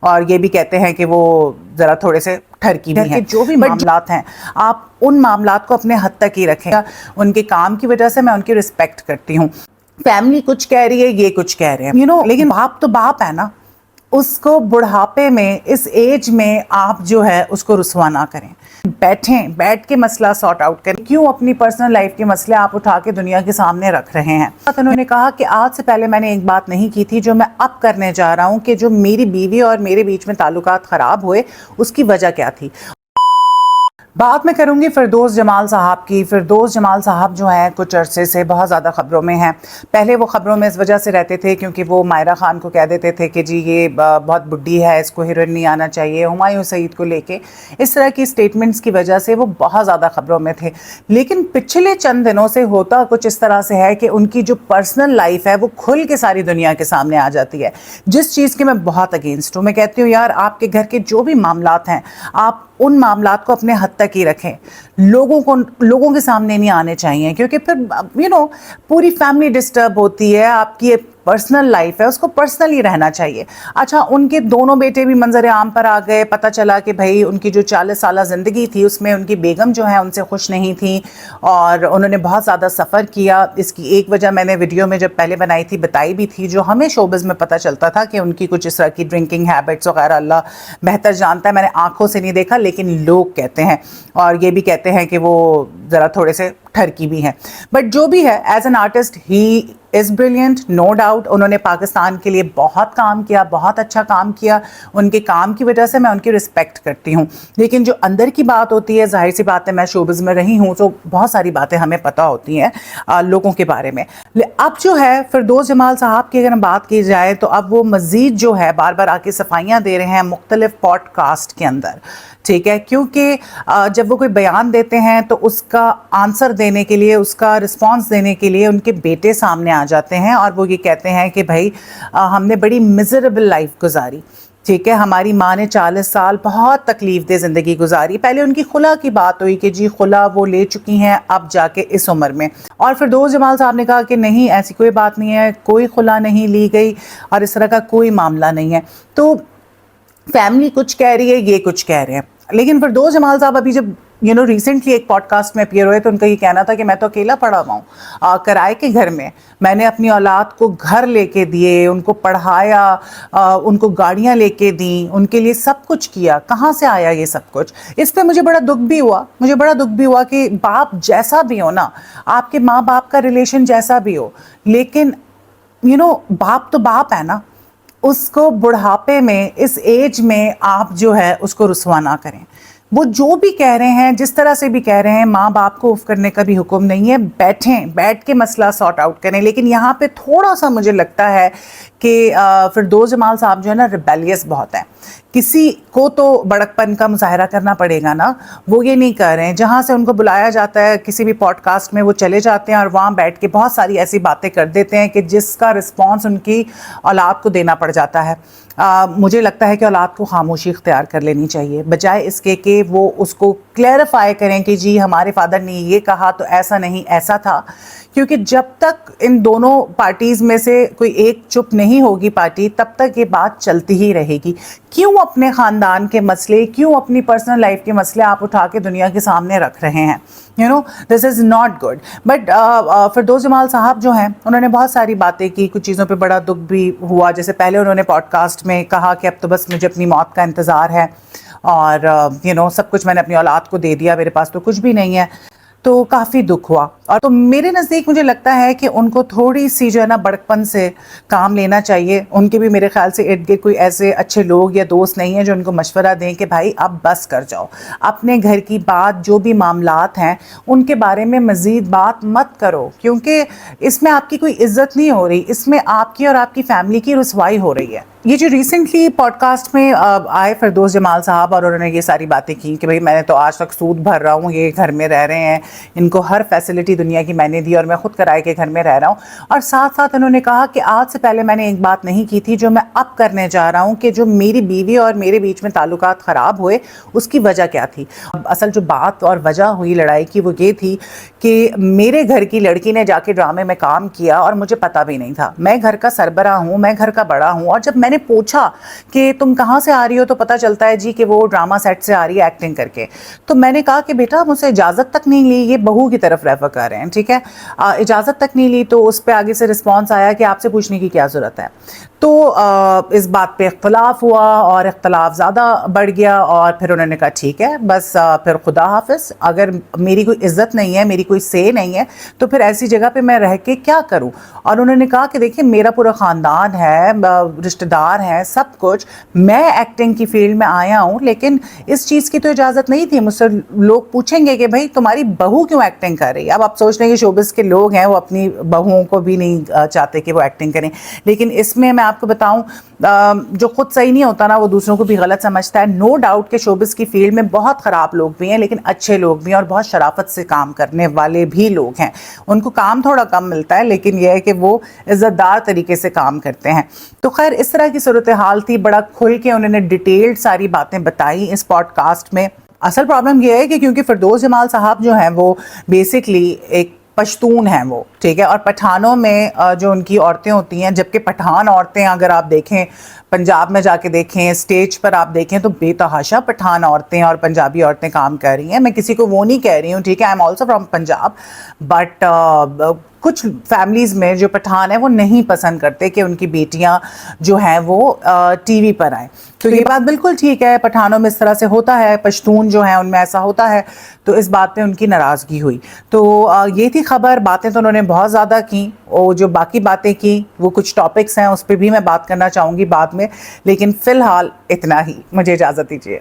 اور یہ بھی کہتے ہیں کہ وہ ذرا تھوڑے سے ٹھرکی بھی ہیں. جو بھی معاملات ہیں آپ ان معاملات کو اپنے حد تک ہی رکھیں. ان کے کام کی وجہ سے میں ان کی رسپیکٹ کرتی ہوں. فیملی کچھ کہہ رہی ہے, یہ کچھ کہہ رہے ہیں, لیکن باپ تو باپ ہے نا. اس کو بڑھاپے میں, اس ایج میں آپ جو ہے اس کو رسوا نہ کریں. بیٹھ کے مسئلہ سارٹ آؤٹ کریں. کیوں اپنی پرسنل لائف کے مسئلے آپ اٹھا کے دنیا کے سامنے رکھ رہے ہیں؟ انہوں نے کہا کہ آج سے پہلے میں نے ایک بات نہیں کی تھی جو میں اب کرنے جا رہا ہوں, کہ جو میری بیوی اور میرے بیچ میں تعلقات خراب ہوئے اس کی وجہ کیا تھی. بات میں کروں گی فردوس جمال صاحب کی. فردوس جمال صاحب جو ہیں کچھ عرصے سے بہت زیادہ خبروں میں ہیں. پہلے وہ خبروں میں اس وجہ سے رہتے تھے کیونکہ وہ مائرہ خان کو کہہ دیتے تھے کہ جی یہ بہت بڈھی ہے, اس کو ہیروئن نہیں آنا چاہیے. ہمایوں سعید کو لے کے اس طرح کی سٹیٹمنٹس کی وجہ سے وہ بہت زیادہ خبروں میں تھے. لیکن پچھلے چند دنوں سے ہوتا کچھ اس طرح سے ہے کہ ان کی جو پرسنل لائف ہے وہ کھل کے ساری دنیا کے سامنے آ جاتی ہے, جس چیز کے میں بہت اگینسٹ ہوں. میں کہتی ہوں یار آپ کے گھر کے جو بھی معاملات ہیں آپ ان معاملات کو اپنے حد تک ہی رکھیں. لوگوں کے سامنے نہیں آنے چاہیے, کیونکہ پھر پوری فیملی ڈسٹرب ہوتی ہے. آپ کی پرسنل لائف ہے, اس کو پرسنلی رہنا چاہیے. اچھا, ان کے دونوں بیٹے بھی منظر عام پر آ گئے. پتہ چلا کہ بھائی ان کی جو 40 سالہ زندگی تھی اس میں ان کی بیگم جو ہے ان سے خوش نہیں تھی اور انہوں نے بہت زیادہ سفر کیا. اس کی ایک وجہ میں نے ویڈیو میں جب پہلے بنائی تھی بتائی بھی تھی, جو ہمیں شوبز میں پتہ چلتا تھا کہ ان کی کچھ اس طرح کی ڈرنکنگ ہیبٹس وغیرہ اللہ بہتر جانتا ہے. میں نے آنکھوں سے نہیں دیکھا لیکن لوگ کہتے ہیں, اور یہ بھی کہتے ہیں کہ وہ ذرا تھوڑے سے ٹھرکی بھی ہیں. بٹ جو بھی ہے, as an artist he is brilliant, no doubt. انہوں نے پاکستان کے لیے بہت کام کیا, بہت اچھا کام کیا. ان کے کام کی وجہ سے میں ان کی رسپیکٹ کرتی ہوں. لیکن جو اندر کی بات ہوتی ہے, ظاہر سی بات ہے میں شوبز میں رہی ہوں تو بہت ساری باتیں ہمیں پتہ ہوتی ہیں لوگوں کے بارے میں. اب جو ہے فردوس جمال صاحب کی اگر بات کی جائے تو اب وہ مزید جو ہے بار بار آ کے صفائیاں دے رہے ہیں مختلف پوڈ کاسٹ کے اندر. ٹھیک ہے, کیونکہ جب وہ کوئی بیان دیتے ہیں تو اس کا آنسر دینے کے لیے, اس کا رسپانس دینے کے لیے ان کے بیٹے سامنے آ جاتے ہیں اور وہ یہ کہتے ہیں کہ بھائی ہم نے بڑی میزریبل لائف گزاری. ٹھیک ہے, ہماری ماں نے 40 سال بہت تکلیف دہ زندگی گزاری. پہلے ان کی خلا کی بات ہوئی کہ جی خلا وہ لے چکی ہیں اب جا کے اس عمر میں, اور فردوس جمال صاحب نے کہا کہ نہیں ایسی کوئی بات نہیں ہے, کوئی خلا نہیں لی گئی اور اس طرح کا کوئی معاملہ نہیں ہے. تو فیملی کچھ کہہ رہی ہے, یہ کچھ کہہ رہے ہیں. لیکن فردوس جمال صاحب ابھی جب ریسنٹلی ایک پوڈ کاسٹ میں اپیئر ہوئے تو ان کا یہ کہنا تھا کہ میں تو اکیلا پڑا ہوا ہوں کرائے کے گھر میں. میں نے اپنی اولاد کو گھر لے کے دیے, ان کو پڑھایا, ان کو گاڑیاں لے کے دیں, ان کے لیے سب کچھ کیا. کہاں سے آیا یہ سب کچھ؟ اس پہ مجھے بڑا دکھ بھی ہوا کہ باپ جیسا بھی ہو نا, آپ کے ماں باپ کا ریلیشن جیسا بھی ہو, لیکن باپ تو باپ ہے نا. اس کو بڑھاپے میں, اس ایج میں آپ جو ہے اس کو رسوا نہ کریں. وہ جو بھی کہہ رہے ہیں, جس طرح سے بھی کہہ رہے ہیں, ماں باپ کو اف کرنے کا بھی حکم نہیں ہے. بیٹھ کے مسئلہ سارٹ آؤٹ کریں. لیکن یہاں پہ تھوڑا سا مجھے لگتا ہے کہ فردوس جمال صاحب جو ہے نا ریبیلیس بہت ہیں. کسی کو تو بڑکپن کا مظاہرہ کرنا پڑے گا نا, وہ یہ نہیں کر رہے ہیں. جہاں سے ان کو بلایا جاتا ہے کسی بھی پوڈ کاسٹ میں وہ چلے جاتے ہیں اور وہاں بیٹھ کے بہت ساری ایسی باتیں کر دیتے ہیں کہ جس کا رسپانس ان کی اولاد کو دینا پڑ جاتا ہے. مجھے لگتا ہے کہ اولاد کو خاموشی اختیار کر لینی چاہیے, بجائے اس کے کہ وہ اس کو کلیئرفائی کریں کہ جی ہمارے فادر نے یہ کہا تو ایسا نہیں ایسا تھا. کیونکہ جب تک ان دونوں پارٹیز میں سے کوئی ایک چپ نہیں ہوگی پارٹی, تب تک یہ بات چلتی ہی رہے گی. کیوں اپنے خاندان کے مسئلے, کیوں اپنی پرسنل لائف کے مسئلے آپ اٹھا کے دنیا کے سامنے رکھ رہے ہیں؟ This is not good. But Firdous Jamal sahab جو ہیں انہوں نے بہت ساری باتیں کی, کچھ چیزوں پہ بڑا دکھ بھی ہوا. جیسے پہلے انہوں نے پوڈ کاسٹ میں کہا کہ اب تو بس مجھے اپنی موت کا انتظار ہے اور سب کچھ میں نے اپنی اولاد کو دے دیا, میرے پاس تو کچھ بھی نہیں ہے. تو کافی دکھ ہوا. اور تو میرے نزدیک مجھے لگتا ہے کہ ان کو تھوڑی سی جو ہے نا بڑکپن سے کام لینا چاہیے. ان کے بھی میرے خیال سے ارد گرد کوئی ایسے اچھے لوگ یا دوست نہیں ہیں جو ان کو مشورہ دیں کہ بھائی اب بس کر جاؤ, اپنے گھر کی بات, جو بھی معاملات ہیں ان کے بارے میں مزید بات مت کرو, کیونکہ اس میں آپ کی کوئی عزت نہیں ہو رہی, اس میں آپ کی اور آپ کی فیملی کی رسوائی ہو رہی ہے. یہ جو ریسنٹلی پوڈ کاسٹ میں آئے فردوس جمال صاحب اور انہوں نے یہ ساری باتیں کی کہ بھئی میں نے تو آج تک سود بھر رہا ہوں, یہ گھر میں رہ رہے ہیں, ان کو ہر فیسلٹی دنیا کی میں نے دی اور میں خود کرائے کے گھر میں رہ رہا ہوں. اور ساتھ ساتھ انہوں نے کہا کہ آج سے پہلے میں نے ایک بات نہیں کی تھی جو میں اب کرنے جا رہا ہوں, کہ جو میری بیوی اور میرے بیچ میں تعلقات خراب ہوئے اس کی وجہ کیا تھی. اصل جو بات اور وجہ ہوئی لڑائی کی وہ یہ تھی کہ میرے گھر کی لڑکی نے جا کے ڈرامے میں کام کیا اور مجھے پتہ بھی نہیں تھا. میں گھر کا سربراہ ہوں, میں گھر کا بڑا ہوں, اور جب میں نے پوچھا کہ تم کہاں سے آ رہی ہو، تو پتہ چلتا ہے جی کہ وہ ڈرامہ سیٹ سے آ رہی ہے ایکٹنگ کر کے. تو میں نے کہا کہ بیٹا مجھ سے اجازت تک نہیں لی، یہ بہو کی طرف ریفر کر رہے ہیں، ٹھیک ہے، اجازت تک نہیں لی. تو اس پہ آگے سے رسپانس آیا کہ آپ سے پوچھنے کی کیا ضرورت ہے. تو اس بات پہ اختلاف ہوا اور اختلاف زیادہ بڑھ گیا، اور پھر انہوں نے کہا ٹھیک ہے بس پھر خدا حافظ، اگر میری کوئی عزت نہیں ہے، میری کوئی سے نہیں ہے، تو پھر ایسی جگہ پہ میں رہ کے کیا کروں. اور انہوں نے کہا کہ دیکھیں میرا پورا خاندان ہے، رشتہ دار ہیں، سب کچھ، میں ایکٹنگ کی فیلڈ میں آیا ہوں، لیکن اس چیز کی تو اجازت نہیں تھی. مجھ سے لوگ پوچھیں گے کہ بھائی تمہاری بہو کیوں ایکٹنگ کر رہی ہے. اب آپ سوچ لیں کہ شوبز کے لوگ ہیں وہ اپنی بہوؤں کو بھی نہیں چاہتے کہ وہ ایکٹنگ کریں، لیکن اس میں آپ کو بتاؤں جو خود صحیح نہیں ہوتا نا وہ دوسروں کو بھی غلط سمجھتا ہے. نو ڈاؤٹ کہ شوبز کی فیلڈ میں بہت خراب لوگ بھی ہیں، لیکن اچھے لوگ بھی ہیں اور بہت شرافت سے کام کرنے والے بھی لوگ ہیں. ان کو کام تھوڑا کم ملتا ہے، لیکن یہ ہے کہ وہ عزت دار طریقے سے کام کرتے ہیں. تو خیر اس طرح کی صورتحال تھی. بڑا کھل کے انہوں نے ڈیٹیلڈ ساری باتیں بتائی اس پوڈ کاسٹ میں. اصل پرابلم یہ ہے کہ کیونکہ فردوس جمال صاحب جو ہیں وہ بیسکلی ایک پشتون ہیں وہ، ٹھیک ہے، اور پٹھانوں میں جو ان کی عورتیں ہوتی ہیں، جبکہ پٹھان عورتیں اگر آپ دیکھیں پنجاب میں جا کے دیکھیں، اسٹیج پر آپ دیکھیں تو بے تحاشا پٹھان عورتیں اور پنجابی عورتیں کام کر رہی ہیں. میں کسی کو وہ نہیں کہہ رہی ہوں، ٹھیک ہے، I am also from Punjab, but کچھ فیملیز میں جو پٹھان ہیں وہ نہیں پسند کرتے کہ ان کی بیٹیاں جو ہیں وہ ٹی وی پر آئیں. تو یہ بات بالکل ٹھیک ہے، پٹھانوں میں اس طرح سے ہوتا ہے، پشتون جو ہیں ان میں ایسا ہوتا ہے. تو اس بات پہ ان کی ناراضگی ہوئی. تو یہ تھی خبر. باتیں تو انہوں نے بہت زیادہ کی، اور جو باقی باتیں کی وہ کچھ ٹاپکس ہیں اس پہ بھی میں بات کرنا چاہوں گی بعد میں، لیکن فی الحال اتنا ہی. مجھے اجازت دیجیے.